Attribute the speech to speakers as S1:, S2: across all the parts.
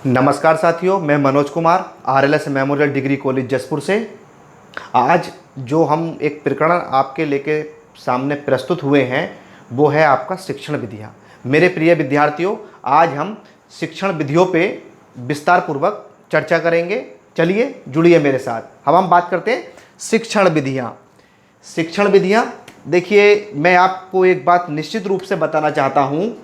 S1: नमस्कार साथियों, मैं Manoj Kumar RLS memorial degree college Jaspur से। आज जो हम एक प्रकरण आपके लेके सामने प्रस्तुत हुए हैं वो है आपका शिक्षण विधियाँ। मेरे प्रिय विद्यार्थियों, आज हम शिक्षण विधियों पे विस्तार पूर्वक चर्चा करेंगे। चलिए जुड़िए मेरे साथ। हम बात करते हैं शिक्षण विधियाँ। शिक्षण विधियाँ, देखिए मैं आपको एक बात निश्चित रूप से बताना चाहता हूँ।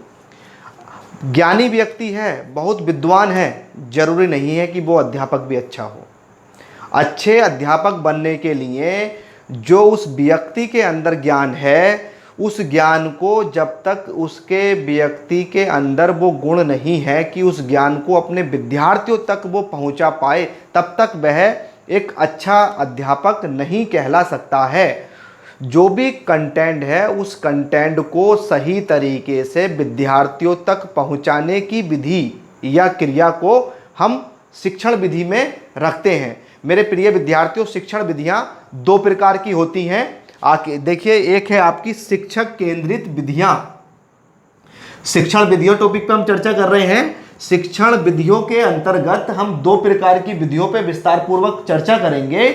S1: ज्ञानी व्यक्ति है, बहुत विद्वान है, जरूरी नहीं है कि वो अध्यापक भी अच्छा हो। अच्छे अध्यापक बनने के लिए जो उस व्यक्ति के अंदर ज्ञान है, उस ज्ञान को जब तक उसके व्यक्ति के अंदर वो गुण नहीं है कि उस ज्ञान को अपने विद्यार्थियों तक वो पहुंचा पाए, तब तक वह एक अच्छा अध्यापक नहीं कहला सकता है। जो भी कंटेंट है उस कंटेंट को सही तरीके से विद्यार्थियों तक पहुंचाने की विधि या क्रिया को हम शिक्षण विधि में रखते हैं। मेरे प्रिय विद्यार्थियों, शिक्षण विधियां दो प्रकार की होती हैं। आके देखिए, एक है आपकी शिक्षक केंद्रित विधियां। शिक्षण विधियों टॉपिक पे हम चर्चा कर रहे हैं। शिक्षण विधियों के अंतर्गत हम दो प्रकार की विधियों पे विस्तार पूर्वक चर्चा करेंगे।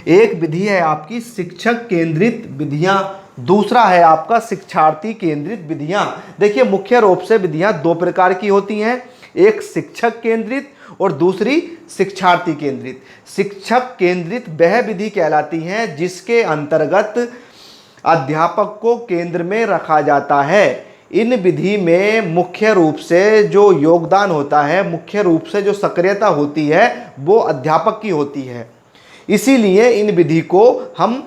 S1: एक विधि है आपकी शिक्षक केंद्रित विधियां, दूसरा है आपका शिक्षार्थी केंद्रित विधियां। देखिए, मुख्य रूप से विधियां दो प्रकार की होती हैं, एक शिक्षक केंद्रित और दूसरी शिक्षार्थी केंद्रित। शिक्षक केंद्रित वह विधि कहलाती है जिसके अंतर्गत अध्यापक को केंद्र में रखा जाता है। इन विधि में मुख्य रूप से जो योगदान होता है, मुख्य रूप से जो सक्रियता होती है, वो अध्यापक की होती है। इसीलिए इन विधि को हम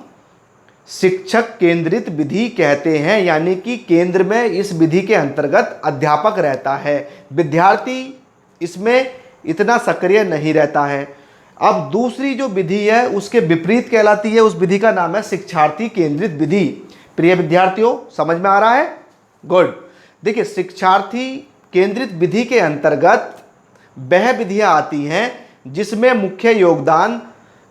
S1: शिक्षक केंद्रित विधि कहते हैं, यानी कि केंद्र में इस विधि के अंतर्गत अध्यापक रहता है, विद्यार्थी इसमें इतना सक्रिय नहीं रहता है। अब दूसरी जो विधि है उसके विपरीत कहलाती है, उस विधि का नाम है शिक्षार्थी केंद्रित विधि। प्रिय विद्यार्थियों, समझ में आ रहा है? गुड। देखिए, शिक्षार्थी केंद्रित विधि के अंतर्गत वह विधियां आती हैं जिसमें मुख्य योगदान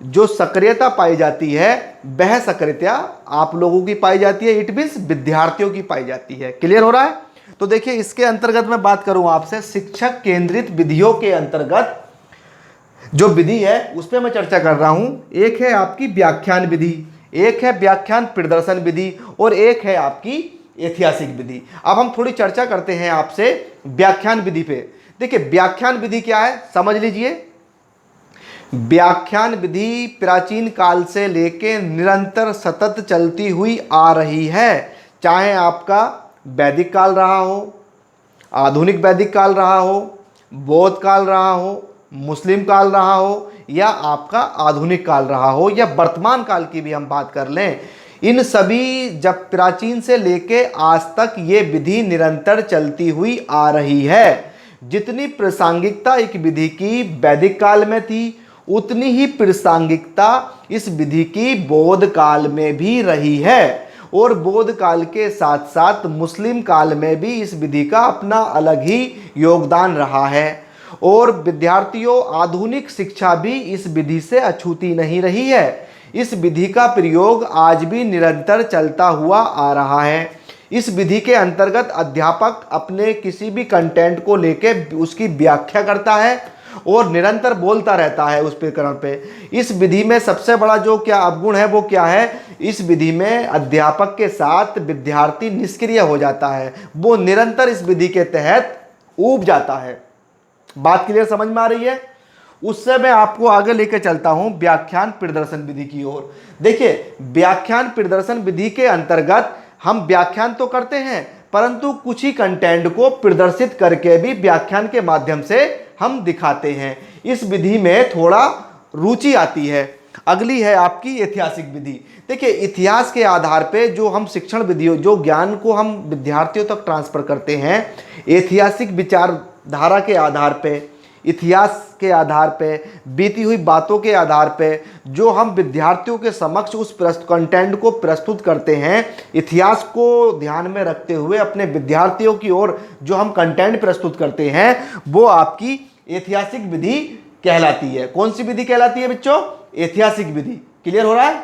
S1: जो सक्रियता पाई जाती है, वह सक्रियता आप लोगों की पाई जाती है, इट मीन्स विद्यार्थियों की पाई जाती है। क्लियर हो रहा है? तो देखिए, इसके अंतर्गत मैं बात करूं आपसे शिक्षक केंद्रित विधियों के अंतर्गत जो विधि है उस पर मैं चर्चा कर रहा हूं। एक है आपकी व्याख्यान विधि, एक है व्याख्यान प्रदर्शन विधि और एक है आपकी ऐतिहासिक विधि। अब हम थोड़ी चर्चा करते हैं आपसे व्याख्यान विधि पे। देखिए, व्याख्यान विधि क्या है समझ लीजिए। व्याख्यान विधि प्राचीन काल से लेके निरंतर सतत चलती हुई आ रही है। चाहे आपका वैदिक काल रहा हो, आधुनिक वैदिक काल रहा हो, बौद्ध काल रहा हो, मुस्लिम काल रहा हो, या आपका आधुनिक काल रहा हो, या वर्तमान काल की भी हम बात कर लें, इन सभी जब प्राचीन से लेके आज तक ये विधि निरंतर चलती हुई आ रही है। जितनी प्रासंगिकता एक विधि की वैदिक काल में थी, उतनी ही प्रासंगिकता इस विधि की बौद्ध काल में भी रही है, और बौद्ध काल के साथ साथ मुस्लिम काल में भी इस विधि का अपना अलग ही योगदान रहा है। और विद्यार्थियों, आधुनिक शिक्षा भी इस विधि से अछूती नहीं रही है। इस विधि का प्रयोग आज भी निरंतर चलता हुआ आ रहा है। इस विधि के अंतर्गत अध्यापक अपने किसी भी कंटेंट को लेके उसकी व्याख्या करता है और निरंतर बोलता रहता है उस प्रकरण पे। इस विधि में सबसे बड़ा जो क्या अवगुण है वो क्या है? इस विधि में अध्यापक के साथ विद्यार्थी निष्क्रिय हो जाता है, वो निरंतर इस विधि के तहत ऊब जाता है। बात क्लियर समझ में आ रही है? उससे मैं आपको आगे लेकर चलता हूं व्याख्यान प्रदर्शन विधि की ओर। देखिए, व्याख्यान प्रदर्शन विधि के अंतर्गत हम व्याख्यान तो करते हैं, परंतु कुछ ही कंटेंट को प्रदर्शित करके भी व्याख्यान के माध्यम से हम दिखाते हैं। इस विधि में थोड़ा रुचि आती है। अगली है आपकी ऐतिहासिक विधि। देखिए, इतिहास के आधार पे जो हम शिक्षण विधियों, जो ज्ञान को हम विद्यार्थियों तक ट्रांसफर करते हैं, ऐतिहासिक विचारधारा के आधार पे, इतिहास के आधार पे, बीती हुई बातों के आधार पे जो हम विद्यार्थियों के समक्ष उस कंटेंट को प्रस्तुत करते हैं, इतिहास को ध्यान में रखते हुए अपने विद्यार्थियों की ओर जो हम कंटेंट प्रस्तुत करते हैं, वो आपकी ऐतिहासिक विधि कहलाती है। कौन सी विधि कहलाती है बच्चों? ऐतिहासिक विधि। क्लियर हो रहा है?